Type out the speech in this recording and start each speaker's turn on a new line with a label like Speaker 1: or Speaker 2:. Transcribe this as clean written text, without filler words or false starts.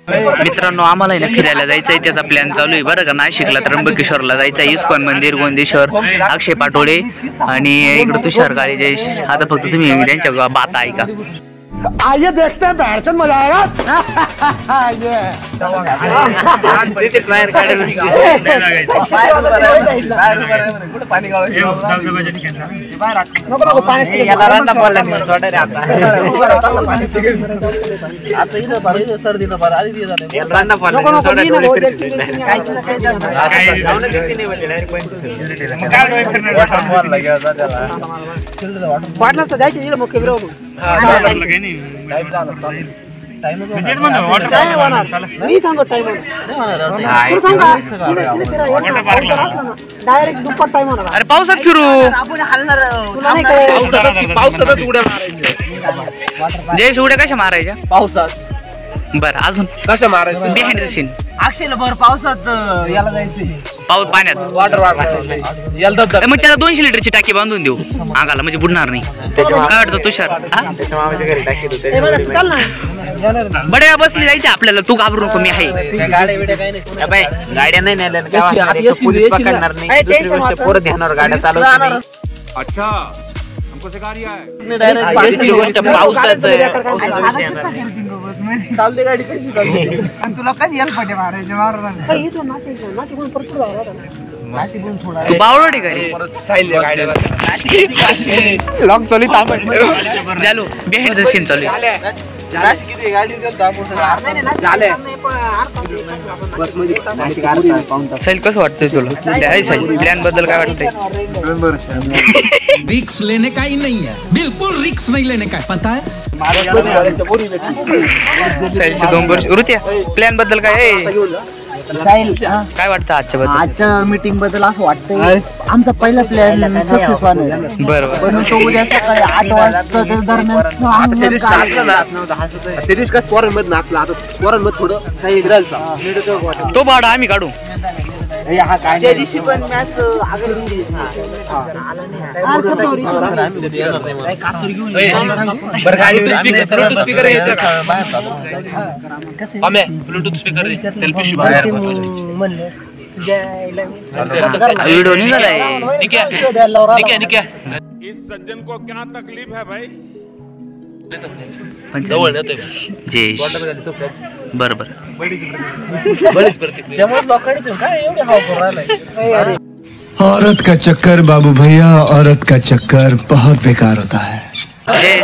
Speaker 1: मित्रांनो आम्हाला ना फिरायला जायचंय, त्याचा प्लॅन चालू आहे बरं का. नाशिकला त्र्यंबकेश्वरला जायचं, इस्कॉन मंदिर, गोंदेश्वर, अक्षय पाटोळे आणि इकडे तुषार काळे जयेश. आता फक्त तुम्ही त्यांच्या बाता ऐका.
Speaker 2: आइए देखते हैं बैठन मजा आएगा. वाटलं तर जायचं मुख्य विरोध डायरेक्ट दुप्पट टाइम होणार.
Speaker 1: अरे पावसात फिरू,
Speaker 2: पावसातच उड्या मारायच्या.
Speaker 1: जयेश उड्या कशा मारायच्या
Speaker 2: पावसात?
Speaker 1: बरं अजून
Speaker 2: कशा मारायच्या?
Speaker 1: Behind the scene.
Speaker 2: अक्षयला बरं पावसात याला जायचं,
Speaker 1: पाऊस पाण्यात
Speaker 2: वॉटर
Speaker 1: मग त्याला 200 लिटरची टाकी बांधून देऊ अंगाला, म्हणजे बुडणार नाही. काय वाटतं तुषार? बड्या बसली जायचे आपल्याला, तू घाबरू नको, मी आहे.
Speaker 3: गाड्या नाही नेल्या, पोलीस पकडणार नाही. दुसरी गोष्ट पोरं ध्यानावर गाड्या चालवत नाही.
Speaker 4: अच्छा हमको सिखा रिया है.
Speaker 2: चालते गाडी कशी चालते आणि तुला कशी यायला पाहिजे मारायचे मारणार
Speaker 1: तू बावळडी घरी
Speaker 2: लॉंग चोली तांबट
Speaker 1: झालो. बिहाइंड द सीन चालू आहे. साहिल कसं वाटतंय तुला? साहिल प्लॅन बद्दल काय वाटतंय?
Speaker 5: रिक्स लेने का ही नहीं है, बिल्कुल रिक्स नहीं लेने का, पता है.
Speaker 1: साहिलचे 2 वर्ष ऋत्या प्लॅन बद्दल काय काय वाटतं आजच्या बद्दल?
Speaker 6: आजच्या मीटिंग बद्दल असं वाटतंय आमचा पहिला प्लॅन सक्सेस होणार.
Speaker 1: बरोबर.
Speaker 6: पण तो उद्या सकाळी 8 वाजता दरम्यान
Speaker 1: तो भाडा आम्ही काढू.
Speaker 6: त्या दिवशी पण मॅच
Speaker 4: ब्लूटूथ स्पीकर
Speaker 1: व्हिडिओ निघालाय.
Speaker 4: इस सज्जन को क्या तकलीफ है भाई?
Speaker 1: जयेश बरोबर.
Speaker 7: औरत का चक्कर बाबू भैया, औरत का चक्कर बहुत बेकार होता है.
Speaker 1: जयेश